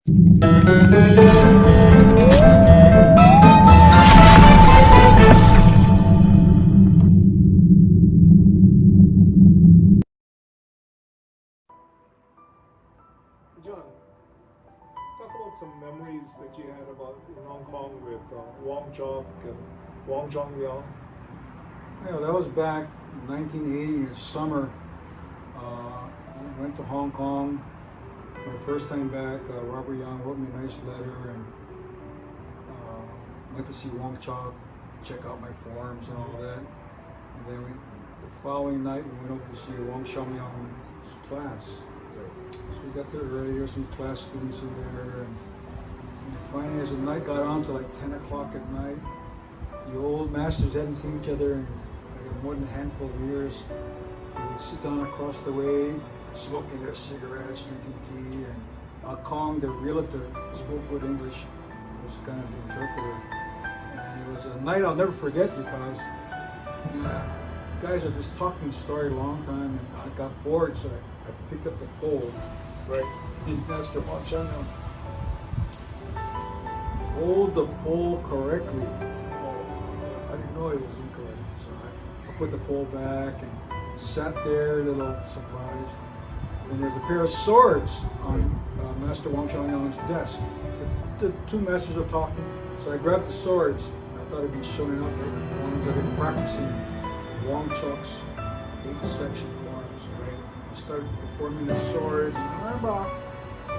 John, talk about some memories that you had about in Hong Kong with Wong Chok and Wong Leong. Yeah, that was back in 1980 in summer. I went to Hong Kong. My first time back, Robert Young wrote me a nice letter and went to see Wong Chok, check out my forms and all that. And then the following night we went over to see Wong Young's class. So we got there early, there were some class students in there. And finally, as the night got on to like 10 o'clock at night, the old masters hadn't seen each other in more than a handful of years. They would sit down across the way, smoking their cigarettes, drinking tea, and Kong, the realtor, spoke good English, was kind of the interpreter. And it was a night I'll never forget because the guys are just talking story a long time, and I got bored, so I picked up the pole. Right. And Master Chun hold the pole correctly. I didn't know it was incorrect, so I put the pole back and sat there, a little surprised. And there's a pair of swords on Master Wong Young's desk. The two masters are talking, so I grabbed the swords. I thought it'd be showing up forms. I've been practicing Wong Chok's 8-section forms. Right? I started performing the swords, and about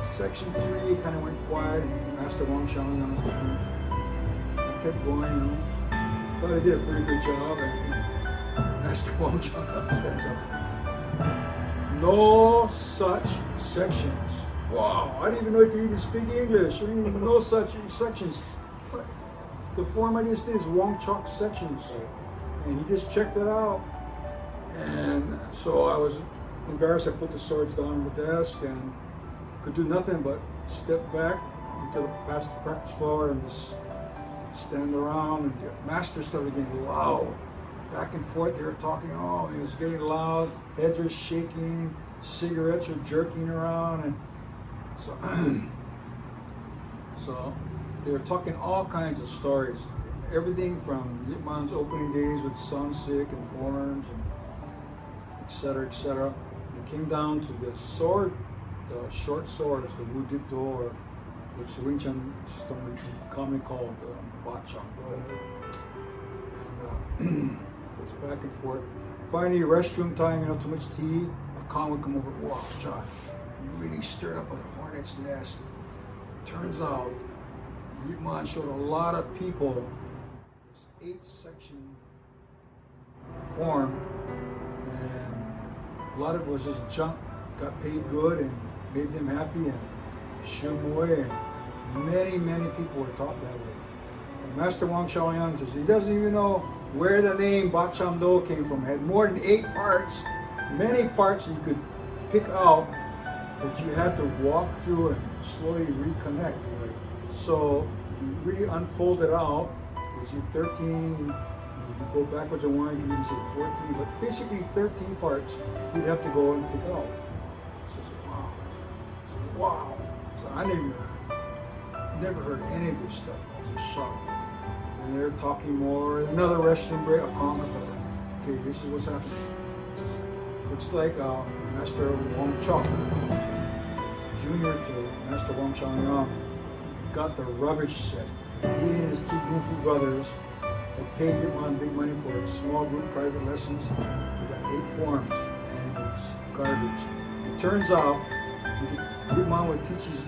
section 3 kind of went quiet, and Master Wong Young was looking. I kept going, thought I did a pretty good job, and Master Wong stands up. No such sections. Wow, I didn't even know you could even speak English. I mean, no such sections. The form I just did is Wong Chok sections. And he just checked it out. And so I was embarrassed. I put the swords down on the desk and could do nothing but step back until past the practice floor and just stand around. And the master started getting loud. Back and forth, they were talking, oh, it was getting loud, heads are shaking, cigarettes are jerking around, and so they were talking all kinds of stories. Everything from Yipman's opening days with Sunsik and forms, and et cetera, et cetera. It came down to the sword, the short swords, the Wu Dip Do, or which the Wing Chun system would be commonly called Bak Zham Doa. It's back and forth. Finally, restroom time, too much tea. A Kong would come over, wow, John, you really stirred up a hornet's nest. Turns out, Yipman showed a lot of people this 8-section form, and a lot of it was just junk. Got paid good and made them happy, and Shun, and many people were taught that way. And Master Wong Young says he doesn't even know where the name Bak Zham Doa came from. It had more than 8 parts, many parts you could pick out that you had to walk through and slowly reconnect. Right? So you really unfold it out. Is you 13, you go backwards and one, you can even say 14, but basically 13 parts you'd have to go and pick out. So I said, wow. Wow. So I never heard any of this stuff. I was shocked. And they're talking more. Another restroom break, a Kong comes over. Okay, this is what's happening. Looks like Master Wong Chok, junior to Master Wong Young, got the rubbish set. He and his 2 goofy brothers had paid Yipman big money for small group private lessons. They got 8 forms, and it's garbage. It turns out Yipman would teach his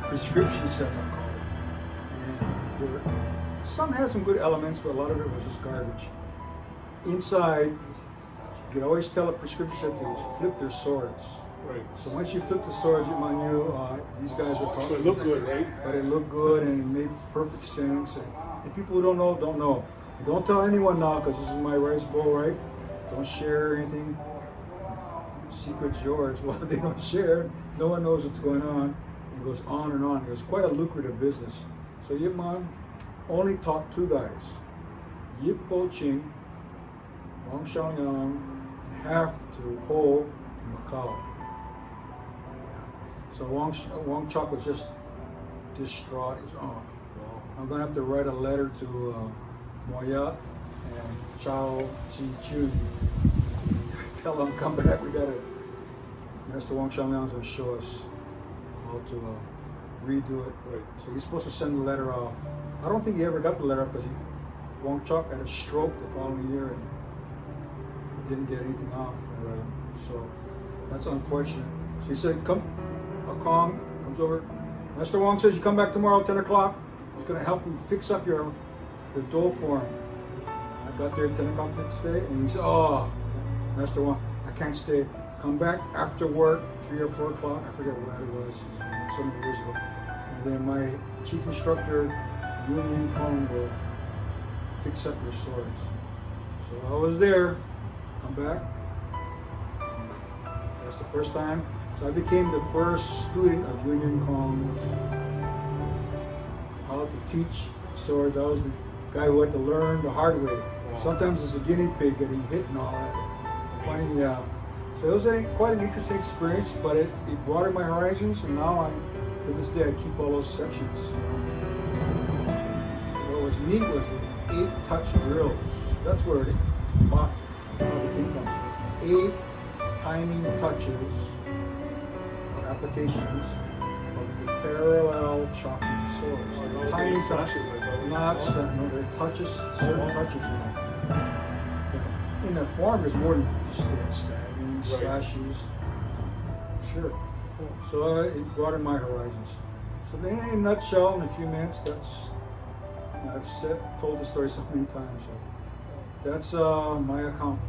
prescription sets, I call it. And some had some good elements, but a lot of it was just garbage. Inside, you could always tell a prescription set to flip their swords. Right. So once you flip the swords, you knew these guys were talking. So it looked good, right? But it looked good and it made perfect sense. And people who don't know, don't know. Don't tell anyone now, because this is my rice bowl, right? Don't share anything. Secret's yours. Well, they don't share. No one knows what's going on. It goes on and on. It was quite a lucrative business. So Yipman only taught 2 guys, Yip Po Ching, Wong Young, and half to Ho in Macau. So Wong Chuk was just distraught. He's, oh, I'm gonna have to write a letter to Moya and Chao Chi Chun. Tell them come back. We gotta. Master Wong Xiaoliang's gonna show us how to redo it. Right. So he's supposed to send the letter off. I don't think he ever got the letter off because Wong Chuk had a stroke the following year and didn't get anything off. So that's unfortunate. So he said, come, Kong comes over. Master Wong says you come back tomorrow at 10 o'clock. He's going to help you fix up your dough form. I got there at 10 o'clock next day and he said, oh, Master Wong, I can't stay. Come back after work, 3 or 4 o'clock. I forget what it was. It's so many years ago. And then my chief instructor, Yun Kong, will fix up your swords. So I was there. Come back. That's the first time. So I became the first student of Yun Kong's how to teach swords. I was the guy who had to learn the hard way. Sometimes as a guinea pig getting hit and all that. Finding out. So it was quite an interesting experience, but it broadened my horizons, and now to this day, I keep all those sections. What was neat was the 8-touch drills. That's where it came from. 8 timing touches or applications of the parallel chopping swords. Timing touches, they're touches, certain touches. In the form, there's more than just stabbing, slashes. Sure. So it broadened my horizons. So then, in a nutshell, in a few minutes, I've told the story so many times. So that's my account.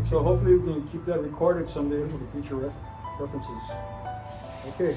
So hopefully we can keep that recorded someday for the future references. Okay.